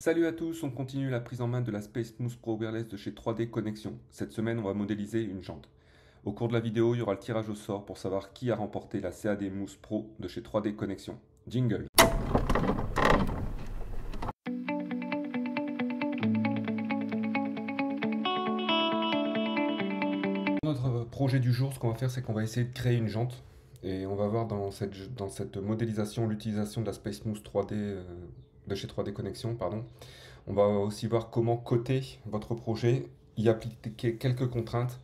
Salut à tous, on continue la prise en main de la Space Smooth Pro Wireless de chez 3D Connexion. Cette semaine, on va modéliser une jante. Au cours de la vidéo, il y aura le tirage au sort pour savoir qui a remporté la CAD Mousse Pro de chez 3D Connexion. Jingle. Notre projet du jour, ce qu'on va faire, c'est qu'on va essayer de créer une jante. Et on va voir dans cette modélisation l'utilisation de la Space Mousse 3D de chez 3D Connexion, pardon. On va aussi voir comment coter votre projet, y appliquer quelques contraintes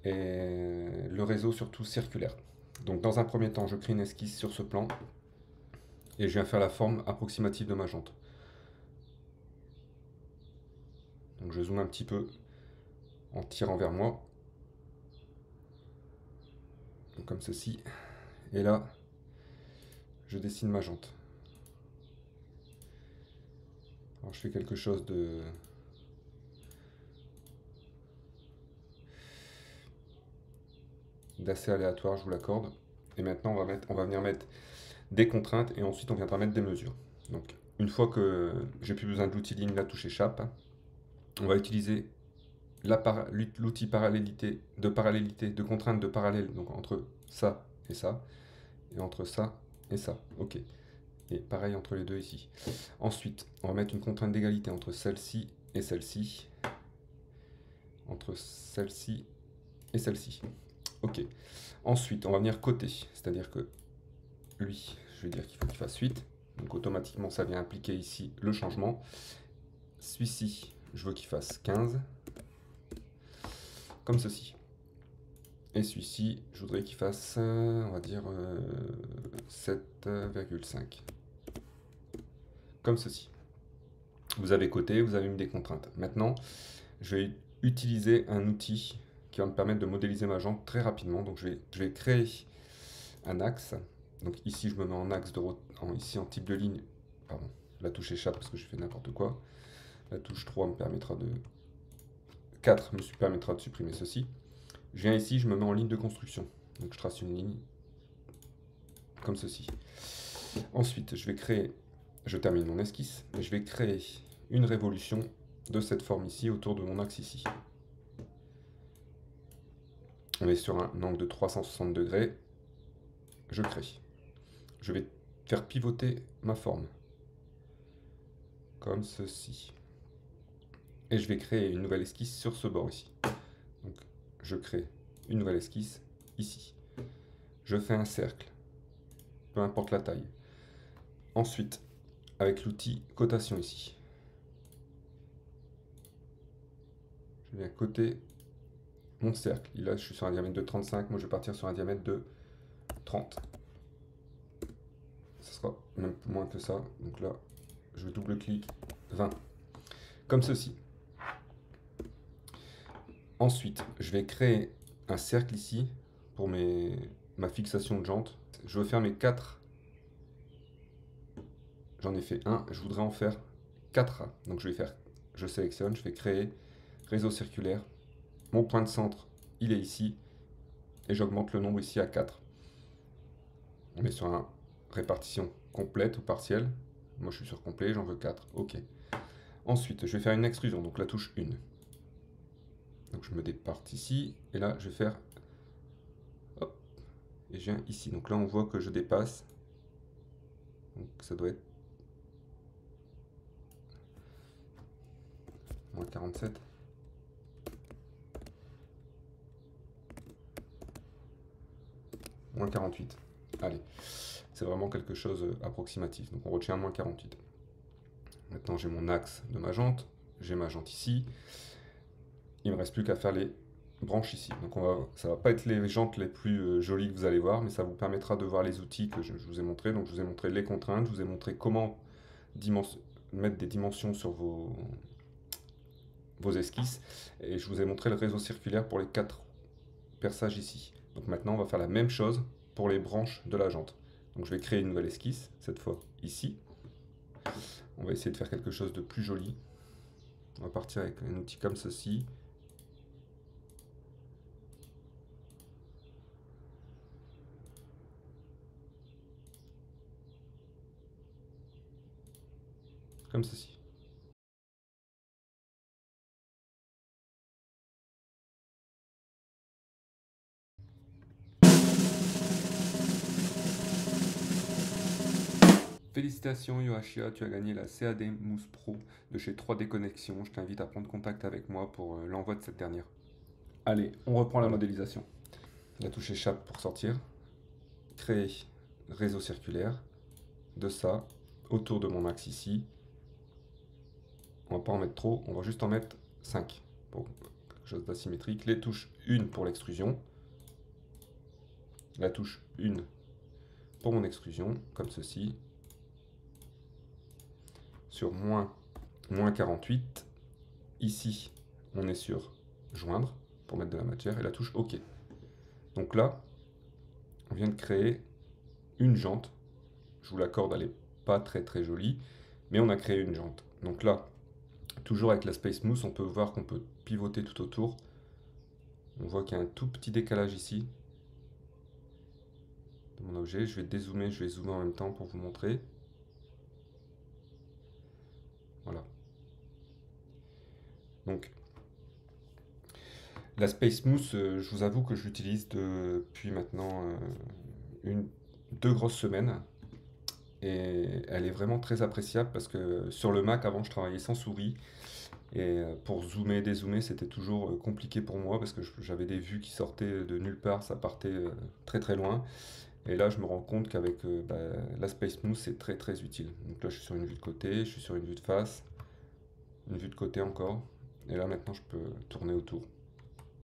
et le réseau surtout circulaire. Donc dans un premier temps, je crée une esquisse sur ce plan et je viens faire la forme approximative de ma jante. Donc je zoome un petit peu en tirant vers moi, donc comme ceci. Et là, je dessine ma jante. Alors je fais quelque chose d'assez aléatoire, je vous l'accorde. Et maintenant, on va venir mettre des contraintes et ensuite on viendra mettre des mesures. Donc une fois que j'ai plus besoin de l'outil ligne, la touche échappe, on va utiliser l'outil parallélité, de contrainte de parallèle, donc entre ça, et entre ça et ça. Ok. Et pareil entre les deux ici. Ensuite, on va mettre une contrainte d'égalité entre celle-ci et celle-ci, entre celle-ci et celle-ci. Ok. Ensuite, on va venir coter, c'est-à-dire que lui, je vais dire qu'il faut qu'il fasse 8. Donc automatiquement, ça vient impliquer ici le changement. Celui-ci, je veux qu'il fasse 15, comme ceci. Et celui-ci, je voudrais qu'il fasse, on va dire, 7,5. Comme ceci. Vous avez coté, vous avez mis des contraintes. Maintenant, je vais utiliser un outil qui va me permettre de modéliser ma jante très rapidement. Donc je vais créer un axe. Donc ici, je me mets en axe ici en type de ligne. Pardon, la touche échappe parce que je fais n'importe quoi. La touche 3 me permettra de... 4 me permettra de supprimer ceci. Je viens ici, je me mets en ligne de construction. Donc je trace une ligne comme ceci. Ensuite, je termine mon esquisse, et je vais créer une révolution de cette forme ici autour de mon axe ici. On est sur un angle de 360 degrés. Je crée. Je vais faire pivoter ma forme. Comme ceci. Et je vais créer une nouvelle esquisse sur ce bord ici. Donc, je crée une nouvelle esquisse ici. Je fais un cercle. Peu importe la taille. Ensuite, avec l'outil cotation ici, je viens coter mon cercle. Là, je suis sur un diamètre de 35. Moi, je vais partir sur un diamètre de 30. Ce sera même moins que ça. Donc là, je double-clique 20. Comme ceci. Ensuite, je vais créer un cercle ici pour ma fixation de jante. Je veux faire mes 4. J'en ai fait un. Je voudrais en faire 4. Donc je sélectionne, je fais créer réseau circulaire. Mon point de centre, il est ici. Et j'augmente le nombre ici à 4. On est sur une répartition complète ou partielle. Moi, je suis sur complet, j'en veux 4. OK. Ensuite, je vais faire une extrusion, donc la touche 1. Donc je me départe ici, et là, je vais faire... Hop, et je viens ici. Donc là, on voit que je dépasse. Donc ça doit être... moins 47. Moins 48. Allez, c'est vraiment quelque chose approximatif. Donc on retient moins 48. Maintenant, j'ai mon axe de ma jante. J'ai ma jante ici. Il ne me reste plus qu'à faire les branches ici. Donc ça ne va pas être les jantes les plus jolies que vous allez voir, mais ça vous permettra de voir les outils que je vous ai montrés. Donc je vous ai montré les contraintes, je vous ai montré comment mettre des dimensions sur vos esquisses, et je vous ai montré le réseau circulaire pour les 4 perçages ici. Donc maintenant on va faire la même chose pour les branches de la jante. Donc je vais créer une nouvelle esquisse, cette fois ici. On va essayer de faire quelque chose de plus joli. On va partir avec un outil comme ceci. Comme ceci. Félicitations Yoashia, tu as gagné la CAD Mousse Pro de chez 3D Connexion. Je t'invite à prendre contact avec moi pour l'envoi de cette dernière. Allez, on reprend la modélisation. La touche échappe pour sortir. Créer réseau circulaire. De ça, autour de mon axe ici. On va pas en mettre trop, on va juste en mettre 5 pour quelque chose d'asymétrique. Les touches 1 pour l'extrusion. La touche 1 pour mon extrusion, comme ceci. Sur moins 48. Ici, on est sur joindre pour mettre de la matière et la touche OK. Donc là, on vient de créer une jante. Je vous l'accorde, elle n'est pas très très jolie, mais on a créé une jante. Donc là, toujours avec l'aspect smooth, on peut voir qu'on peut pivoter tout autour. On voit qu'il y a un tout petit décalage ici de mon objet. Je vais dézoomer, je vais zoomer en même temps pour vous montrer. Voilà. Donc, l'aspect smooth, je vous avoue que je l'utilise depuis maintenant 2 grosses semaines. Et elle est vraiment très appréciable parce que sur le Mac, avant, je travaillais sans souris. Et pour zoomer, dézoomer, c'était toujours compliqué pour moi parce que j'avais des vues qui sortaient de nulle part, ça partait très très loin. Et là, je me rends compte qu'avec l'aspect smooth, c'est très très utile. Donc là, je suis sur une vue de côté, je suis sur une vue de face, une vue de côté encore. Et là, maintenant, je peux tourner autour.